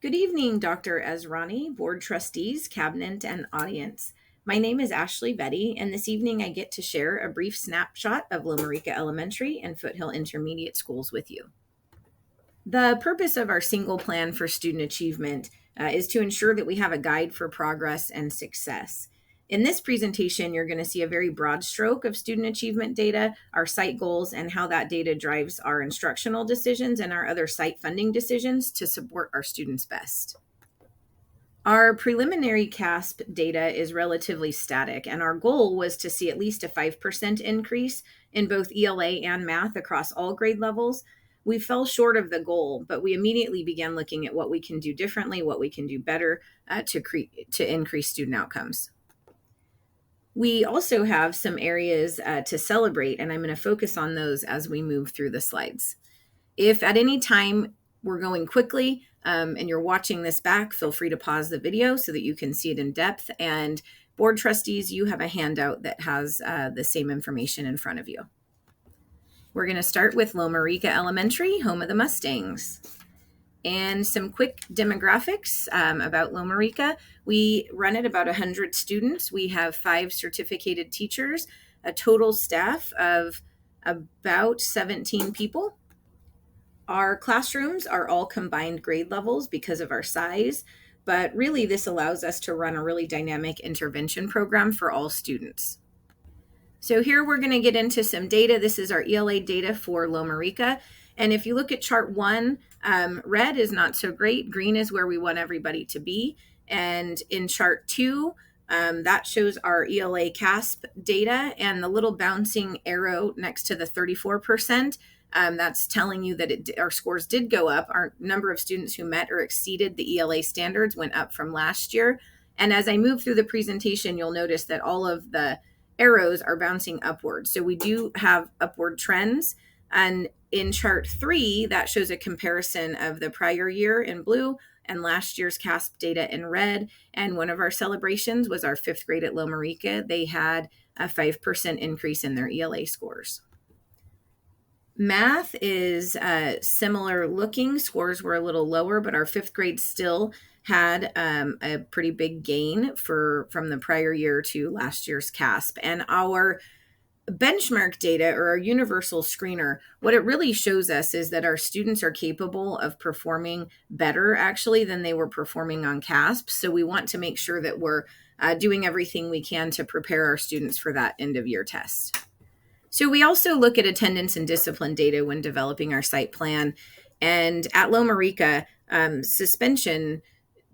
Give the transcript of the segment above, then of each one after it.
Good evening, Dr. Ezrani, board trustees, cabinet, and audience. My name is Ashley Betty, and this evening I get to share a brief snapshot of Loma Rica Elementary and Foothill Intermediate Schools with you. The purpose of our single plan for student achievement is to ensure that we have a guide for progress and success. In this presentation, you're going to see a very broad stroke of student achievement data, our site goals, and how that data drives our instructional decisions and our other site funding decisions to support our students best. Our preliminary CASP data is relatively static, and our goal was to see at least a 5% increase in both ELA and math across all grade levels. We fell short of the goal, but we immediately began looking at what we can do differently, what we can do better to increase student outcomes. We also have some areas to celebrate, and I'm going to focus on those as we move through the slides. If at any time we're going quickly and you're watching this back, feel free to pause the video so that you can see it in depth. And board trustees, you have a handout that has the same information in front of you. We're going to start with Loma Rica Elementary, home of the Mustangs. And some quick demographics about Loma Rica. We run at about 100 students. We have 5 certificated teachers, a total staff of about 17 people. Our classrooms are all combined grade levels because of our size, but really this allows us to run a really dynamic intervention program for all students. So here we're going to get into some data. This is our ELA data for Loma Rica. And if you look at chart 1, red is not so great. Green is where we want everybody to be. And in chart 2, that shows our ELA CASP data, and the little bouncing arrow next to the 34%, that's telling you that our scores did go up. Our number of students who met or exceeded the ELA standards went up from last year. And as I move through the presentation, you'll notice that all of the arrows are bouncing upward. So we do have upward trends. And in chart 3, that shows a comparison of the prior year in blue and last year's CASP data in red. And one of our celebrations was our 5th grade at Loma Rica. They had a 5% increase in their ELA scores. Math is similar looking. Scores were a little lower, but our 5th grade still had a pretty big gain from the prior year to last year's CASP. And our benchmark data, or our universal screener, what it really shows us is that our students are capable of performing better actually than they were performing on CASP. So we want to make sure that we're doing everything we can to prepare our students for that end of year test. So we also look at attendance and discipline data when developing our site plan. And at Loma Rica, suspension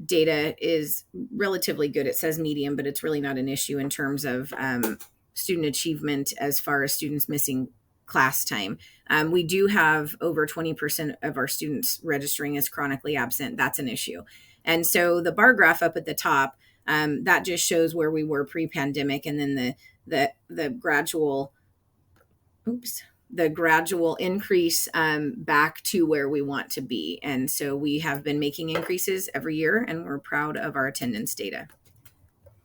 data is relatively good. It says medium, but it's really not an issue in terms of student achievement as far as students missing class time. We do have over 20% of our students registering as chronically absent. That's an issue. And so the bar graph up at the top, that just shows where we were pre-pandemic, and then the gradual increase back to where we want to be. And so we have been making increases every year, and we're proud of our attendance data.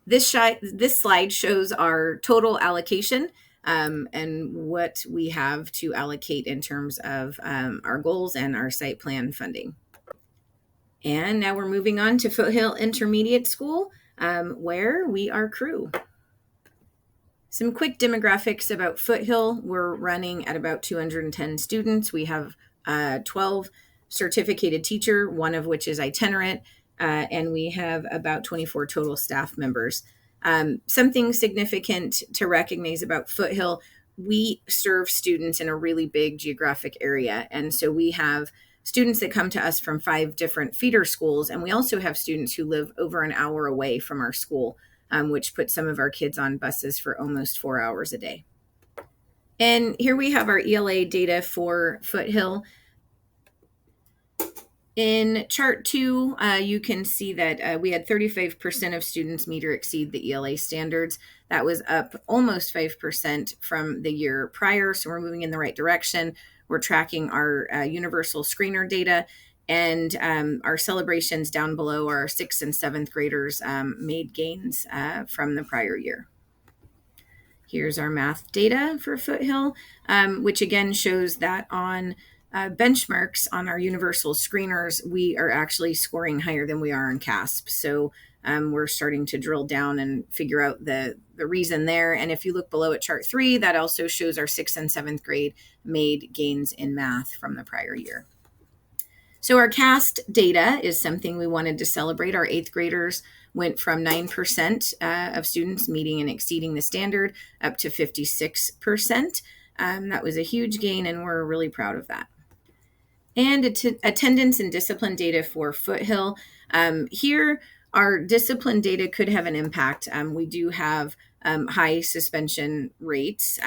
This slide shows our total allocation and what we have to allocate in terms of our goals and our site plan funding. And now we're moving on to Foothill Intermediate School, where we are crew. Some quick demographics about Foothill. We're running at about 210 students. We have 12 certificated teachers, one of which is itinerant, and we have about 24 total staff members. Something significant to recognize about Foothill, we serve students in a really big geographic area. And so we have students that come to us from 5 different feeder schools, and we also have students who live over an hour away from our school, which puts some of our kids on buses for almost 4 hours a day. And here we have our ELA data for Foothill. In chart 2, you can see that we had 35% of students meet or exceed the ELA standards. That was up almost 5% from the year prior, so we're moving in the right direction. We're tracking our universal screener data, and our celebrations down below are 6th and 7th graders made gains from the prior year. Here's our math data for Foothill, which again shows that on benchmarks on our universal screeners, we are actually scoring higher than we are on CASP. So we're starting to drill down and figure out the reason there. And if you look below at chart 3, that also shows our 6th and 7th grade made gains in math from the prior year. So our CAST data is something we wanted to celebrate. Our 8th graders went from 9% of students meeting and exceeding the standard up to 56%. That was a huge gain, and we're really proud of that. And attendance and discipline data for Foothill. Here, our discipline data could have an impact. We do have high suspension rates,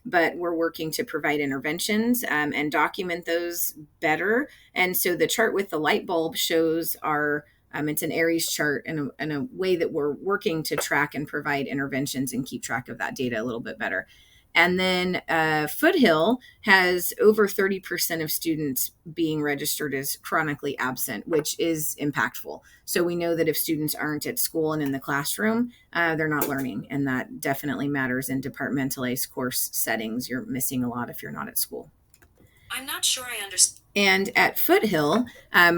but we're working to provide interventions and document those better. And so the chart with the light bulb shows our, it's an Aries chart in a way that we're working to track and provide interventions and keep track of that data a little bit better. And then Foothill has over 30% of students being registered as chronically absent, which is impactful. So we know that if students aren't at school and in the classroom, they're not learning. And that definitely matters in departmentalized course settings. You're missing a lot if you're not at school. I'm not sure I understand. And at Foothill,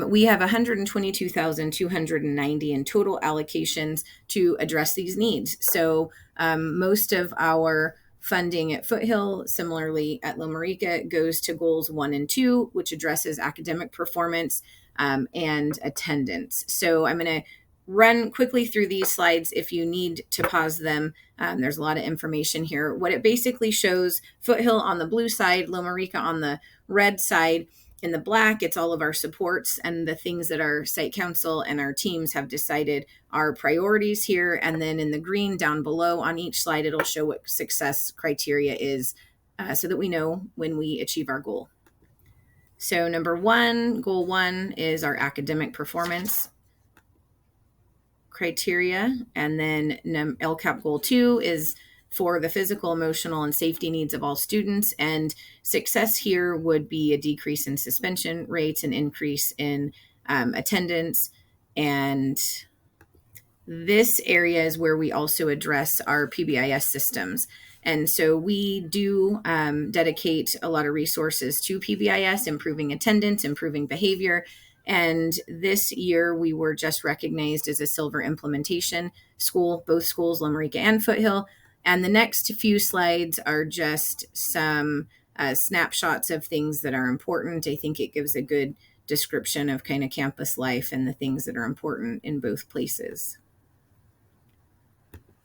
we have 122,290 in total allocations to address these needs. So most of our funding at Foothill, similarly at Loma Rica, goes to goals 1 and 2, which addresses academic performance and attendance. So I'm going to run quickly through these slides if you need to pause them. There's a lot of information here. What it basically shows, Foothill on the blue side, Loma Rica on the red side. In the black, it's all of our supports and the things that our site council and our teams have decided are priorities here. And then in the green down below on each slide, it'll show what success criteria is so that we know when we achieve our goal. So number 1, goal 1 is our academic performance criteria. And then LCAP goal 2 is for the physical, emotional, and safety needs of all students. And success here would be a decrease in suspension rates, an increase in attendance. And this area is where we also address our PBIS systems. And so we do dedicate a lot of resources to PBIS, improving attendance, improving behavior. And this year we were just recognized as a silver implementation school, both schools, Loma Rica and Foothill. And the next few slides are just some snapshots of things that are important. I think it gives a good description of kind of campus life and the things that are important in both places.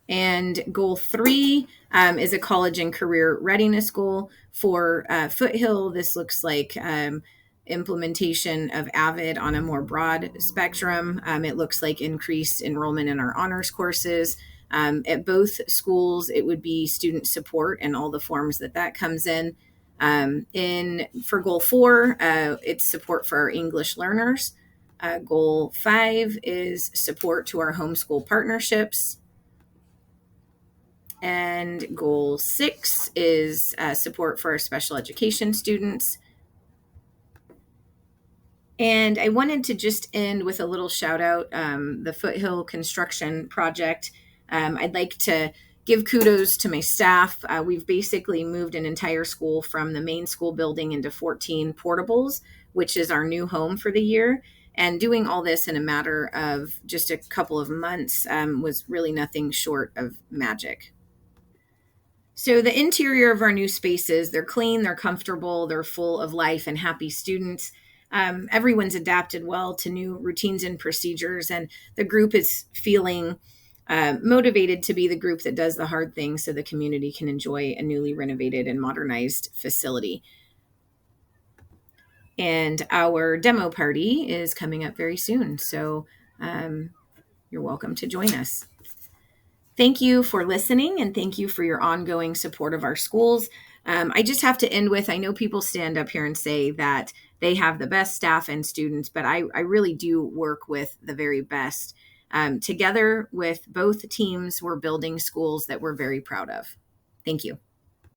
And goal 3 is a college and career readiness goal. For Foothill, this looks like implementation of AVID on a more broad spectrum. It looks like increased enrollment in our honors courses. At both schools, it would be student support and all the forms that comes in. For goal 4, it's support for our English learners. Goal 5 is support to our homeschool partnerships. And goal 6 is support for our special education students. And I wanted to just end with a little shout out, the Foothill construction project. I'd like to give kudos to my staff. We've basically moved an entire school from the main school building into 14 portables, which is our new home for the year. And doing all this in a matter of just a couple of months was really nothing short of magic. So the interior of our new spaces, they're clean, they're comfortable, they're full of life and happy students. Everyone's adapted well to new routines and procedures, and the group is feeling motivated to be the group that does the hard things so the community can enjoy a newly renovated and modernized facility. And our demo party is coming up very soon, so you're welcome to join us. Thank you for listening, and thank you for your ongoing support of our schools. I just have to end with, I know people stand up here and say that they have the best staff and students, but I really do work with the very best. Together with both teams, we're building schools that we're very proud of. Thank you.